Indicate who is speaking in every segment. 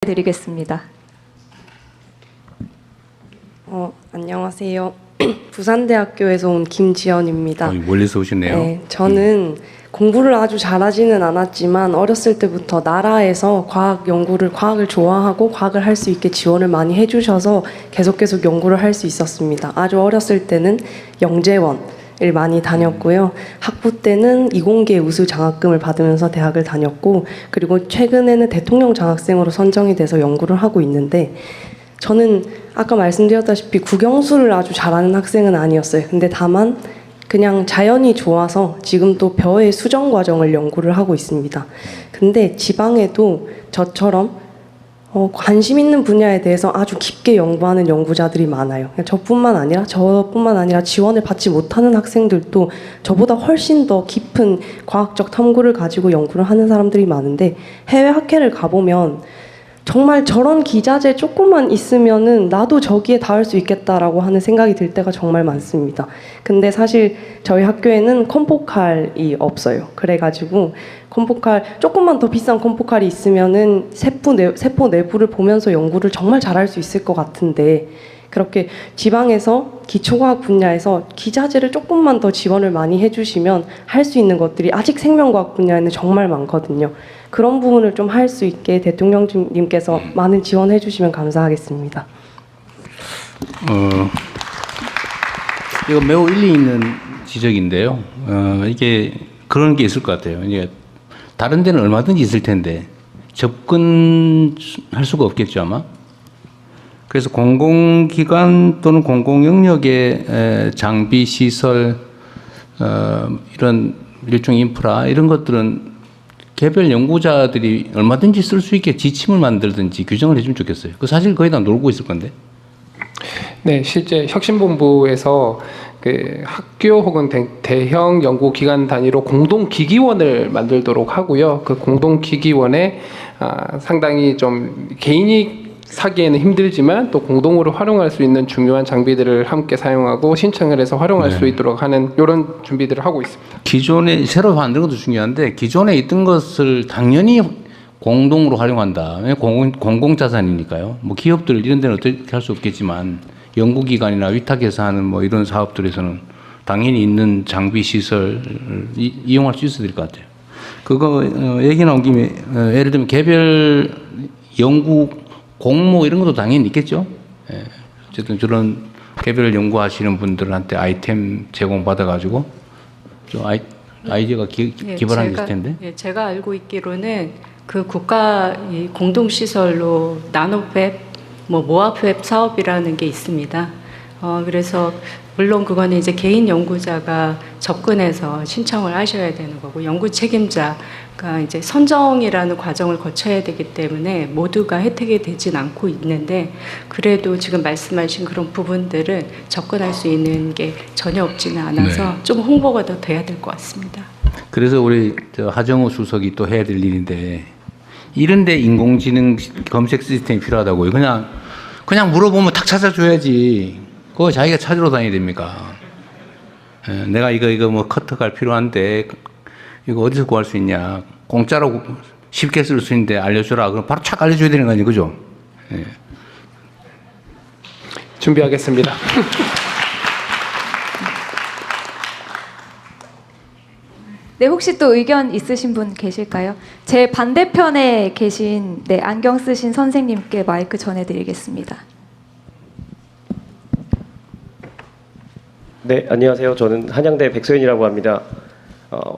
Speaker 1: 드리겠습니다.
Speaker 2: 안녕하세요. 부산대학교에서 온 김지연입니다.
Speaker 3: 멀리서 오셨네요.
Speaker 2: 네, 저는 공부를 아주 잘하지는 않았지만 어렸을 때부터 나라에서 과학을 좋아하고 과학을 할 수 있게 지원을 많이 해주셔서 계속 연구를 할 수 있었습니다. 아주 어렸을 때는 영재원을 많이 다녔고요. 학부 때는 이공계 우수 장학금을 받으면서 대학을 다녔고, 그리고 최근에는 대통령 장학생으로 선정이 돼서 연구를 하고 있는데, 저는 아까 말씀드렸다시피 국영수를 아주 잘하는 학생은 아니었어요. 근데 다만 그냥 자연이 좋아서 지금 또 벼의 수정 과정을 연구를 하고 있습니다. 근데 지방에도 저처럼 관심 있는 분야에 대해서 아주 깊게 연구하는 연구자들이 많아요. 저뿐만 아니라 지원을 받지 못하는 학생들도 저보다 훨씬 더 깊은 과학적 탐구를 가지고 연구를 하는 사람들이 많은데, 해외 학회를 가보면 정말 저런 기자재 조금만 있으면은 나도 저기에 닿을 수 있겠다라고 하는 생각이 들 때가 정말 많습니다. 근데 사실 저희 학교에는 컴포칼이 없어요. 그래가지고 조금만 더 비싼 컴포칼이 있으면은 세포 내부를 보면서 연구를 정말 잘할 수 있을 것 같은데, 그렇게 지방에서 기초과학 분야에서 기자재를 조금만 더 지원을 많이 해주시면 할 수 있는 것들이 아직 생명과학 분야에는 정말 많거든요. 그런 부분을 좀 할 수 있게 대통령님께서 많은 지원해 주시면 감사하겠습니다.
Speaker 3: 이거 매우 일리 있는 지적인데요. 이게 그런 게 있을 것 같아요. 이게 다른 데는 얼마든지 있을 텐데 접근할 수가 없겠죠, 아마. 그래서 공공기관 또는 공공영역의 장비, 시설, 이런 일종 인프라 이런 것들은 개별 연구자들이 얼마든지 쓸 수 있게 지침을 만들든지 규정을 해주면 좋겠어요. 그 사실 거의 다 놀고 있을 건데.
Speaker 4: 네, 실제 혁신본부에서 그 학교 혹은 대형 연구기관 단위로 공동기기원을 만들도록 하고요. 그 공동기기원에 상당히 좀 개인이 사기에는 힘들지만 또 공동으로 활용할 수 있는 중요한 장비들을 함께 사용하고 신청을 해서 활용할 수 있도록 하는 이런 준비들을 하고 있습니다.
Speaker 3: 기존에 새로 만드는 것도 중요한데 기존에 있던 것을 당연히 공동으로 활용한다. 공공자산이니까요. 뭐 기업들 이런 데는 어떻게 할 수 없겠지만 연구기관이나 위탁해서 하는 뭐 이런 사업들에서는 당연히 있는 장비 시설을 이용할 수 있어야 될 것 같아요. 그거 얘기 나온 김에 예를 들면 개별 연구 공모 이런 것도 당연히 있겠죠. 예. 어쨌든 저런 개별 연구하시는 분들한테 아이템 제공받아가지고 좀 아이디어가 기발한 게 있을 텐데.
Speaker 1: 예, 제가 알고 있기로는 그 국가 공동시설로 나노팹, 모아팹 사업이라는 게 있습니다. 그래서 물론 그거는 이제 개인 연구자가 접근해서 신청을 하셔야 되는 거고, 연구 책임자가 이제 선정이라는 과정을 거쳐야 되기 때문에 모두가 혜택이 되진 않고 있는데, 그래도 지금 말씀하신 그런 부분들은 접근할 수 있는 게 전혀 없지는 않아서 좀 홍보가 더 돼야 될 것 같습니다.
Speaker 3: 그래서 우리 하정우 수석이 또 해야 될 일인데, 이런데 인공지능 검색 시스템이 필요하다고요. 그냥 물어보면 탁 찾아줘야지. 그거 자기가 찾으러 다녀야 됩니까? 예, 내가 이거 뭐 커터가 필요한데 이거 어디서 구할 수 있냐? 공짜로 쉽게 쓸 수 있는데 알려주라. 그럼 바로 착 알려줘야 되는 거 아니에요, 그죠? 예.
Speaker 4: 준비하겠습니다.
Speaker 1: 네, 혹시 또 의견 있으신 분 계실까요? 제 반대편에 계신 안경 쓰신 선생님께 마이크 전해드리겠습니다.
Speaker 5: 네, 안녕하세요. 저는 한양대 백소연이라고 합니다.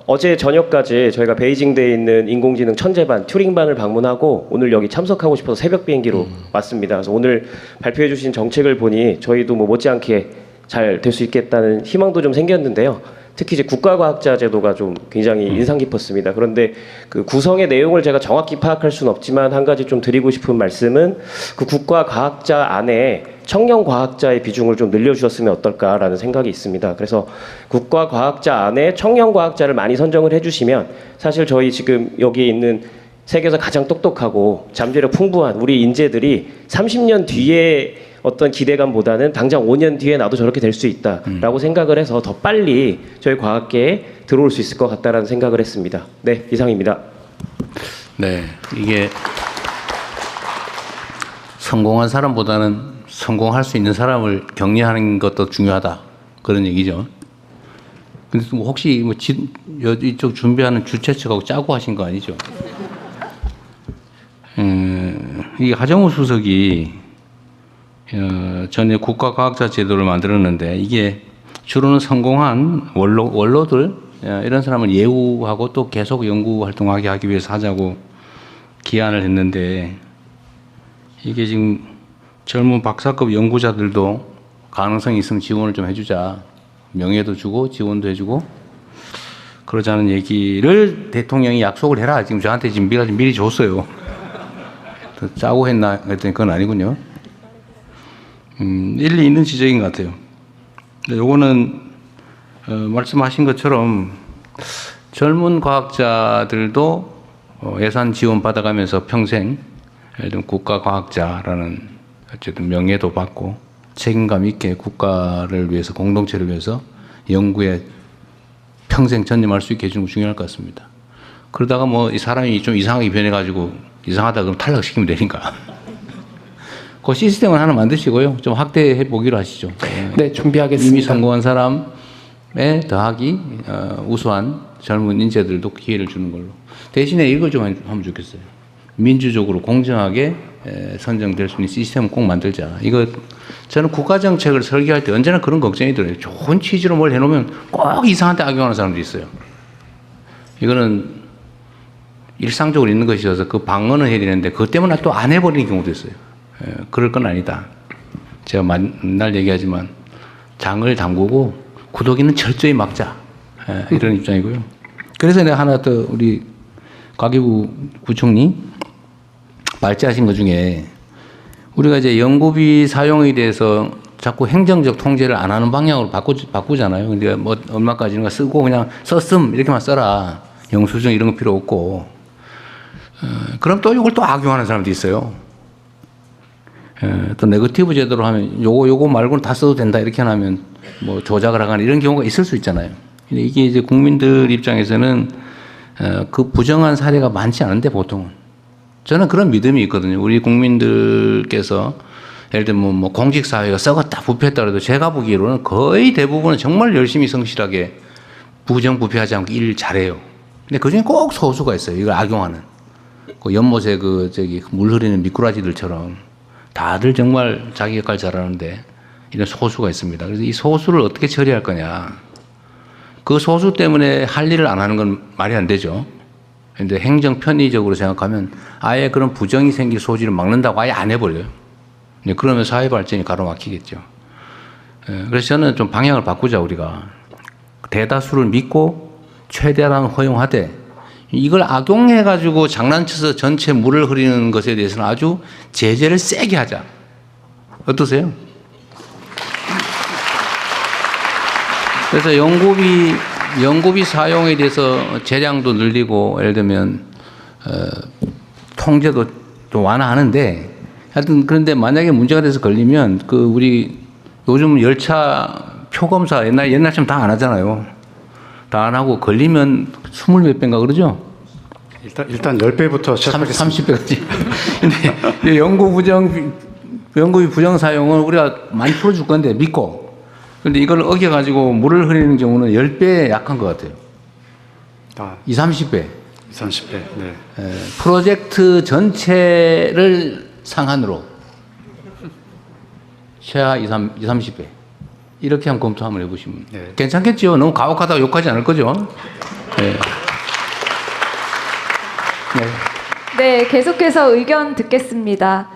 Speaker 5: 어제 저녁까지 저희가 베이징대에 있는 인공지능 천재반, 튜링반을 방문하고 오늘 여기 참석하고 싶어서 새벽 비행기로 왔습니다. 그래서 오늘 발표해 주신 정책을 보니 저희도 뭐 못지않게 잘 될 수 있겠다는 희망도 좀 생겼는데요. 특히 이제 국가과학자 제도가 좀 굉장히 인상 깊었습니다. 그런데 그 구성의 내용을 제가 정확히 파악할 수는 없지만 한 가지 좀 드리고 싶은 말씀은 그 국가과학자 안에 청년과학자의 비중을 좀 늘려주셨으면 어떨까라는 생각이 있습니다. 그래서 국가과학자 안에 청년과학자를 많이 선정을 해주시면 사실 저희 지금 여기에 있는 세계에서 가장 똑똑하고 잠재력 풍부한 우리 인재들이 30년 뒤에 어떤 기대감보다는 당장 5년 뒤에 나도 저렇게 될 수 있다라고 생각을 해서 더 빨리 저희 과학계에 들어올 수 있을 것 같다라는 생각을 했습니다. 네, 이상입니다.
Speaker 3: 네, 이게 성공한 사람보다는 성공할 수 있는 사람을 격려하는 것도 중요하다. 그런 얘기죠. 근데 뭐 혹시 뭐 이쪽 준비하는 주최 측하고 짜고 하신 거 아니죠? 이 하정우 수석이 전에 국가과학자 제도를 만들었는데 이게 주로는 성공한 원로들 이런 사람을 예우하고 또 계속 연구 활동하게 하기 위해서 하자고 기한을 했는데 이게 지금 젊은 박사급 연구자들도 가능성이 있으면 지원을 좀 해주자. 명예도 주고 지원도 해주고 그러자는 얘기를 대통령이 약속을 해라. 지금 저한테 지금 미리 줬어요. 짜고 했나 했더니 그건 아니군요. 일리 있는 지적인 것 같아요. 요거는 말씀하신 것처럼 젊은 과학자들도 예산 지원 받아가면서 평생 예를 들면 국가과학자라는 어쨌든 명예도 받고 책임감 있게 국가를 위해서 공동체를 위해서 연구에 평생 전념할 수 있게 해주는 거 중요할 것 같습니다. 그러다가 뭐 이 사람이 좀 이상하게 변해가지고 이상하다 그러면 탈락시키면 되니까. 그 시스템을 하나 만드시고요. 좀 확대해 보기로 하시죠.
Speaker 4: 네, 준비하겠습니다.
Speaker 3: 이미 성공한 사람에 더하기 우수한 젊은 인재들도 기회를 주는 걸로. 대신에 이걸 좀 하면 좋겠어요. 민주적으로 공정하게 선정될 수 있는 시스템을 꼭 만들자. 이거 저는 국가정책을 설계할 때 언제나 그런 걱정이 들어요. 좋은 취지로 뭘 해놓으면 꼭 이상한 데 악용하는 사람들이 있어요. 이거는 일상적으로 있는 것이어서 그 방어는 해야 되는데 그것 때문에 또 안 해버리는 경우도 있어요. 그럴 건 아니다. 제가 맨날 얘기하지만 장을 담그고 구더기는 철저히 막자. 이런 입장이고요. 그래서 내가 하나 더 우리 과기부 부총리 발제하신 것 중에 우리가 이제 연구비 사용에 대해서 자꾸 행정적 통제를 안 하는 방향으로 바꾸잖아요. 근데 뭐 얼마까지는 쓰고 그냥 썼음 이렇게만 써라. 영수증 이런 거 필요 없고. 그럼 또 이걸 또 악용하는 사람도 있어요. 또 네거티브 제도로 하면 요거 말고는 다 써도 된다 이렇게 하면 뭐 조작을 하거나 이런 경우가 있을 수 있잖아요. 근데 이게 이제 국민들 입장에서는 그 부정한 사례가 많지 않은데 보통은 저는 그런 믿음이 있거든요. 우리 국민들께서 예를 들면 뭐 공직사회가 썩었다 부패했다 그래도 제가 보기로는 거의 대부분은 정말 열심히 성실하게 부정부패하지 않고 일 잘해요. 근데 그중에 꼭 소수가 있어요. 이걸 악용하는. 그 연못에 물 흐리는 미꾸라지들처럼 다들 정말 자기 역할 잘하는데 이런 소수가 있습니다. 그래서 이 소수를 어떻게 처리할 거냐. 그 소수 때문에 할 일을 안 하는 건 말이 안 되죠. 근데 행정 편의적으로 생각하면 아예 그런 부정이 생길 소지를 막는다고 아예 안 해버려요. 그러면 사회 발전이 가로막히겠죠. 그래서 저는 좀 방향을 바꾸자 우리가. 대다수를 믿고 최대한 허용하되 이걸 악용해가지고 장난쳐서 전체 물을 흐리는 것에 대해서는 아주 제재를 세게 하자. 어떠세요? 그래서 연구비 사용에 대해서 재량도 늘리고 예를 들면 통제도 좀 완화하는데 하여튼 그런데 만약에 문제가 돼서 걸리면 그 우리 요즘 열차 표검사 옛날처럼 다 안 하잖아요. 다 안 하고 걸리면 20몇 배인가 그러죠?
Speaker 6: 일단 10배부터 시작하겠습니다.
Speaker 3: 30배까지. 근데 연구비 부정 사용은 우리가 많이 풀어줄 건데 믿고. 근데 이걸 어겨가지고 물을 흐리는 경우는 10배 약한 것 같아요. 20, 30배.
Speaker 6: 30배. 네.
Speaker 3: 프로젝트 전체를 상한으로 최하 20, 30배. 이렇게 한번 검토 한번 해보시면
Speaker 6: 네.
Speaker 3: 괜찮겠죠? 너무 가혹하다고 욕하지 않을 거죠? 네.
Speaker 7: 네, 계속해서 의견 듣겠습니다.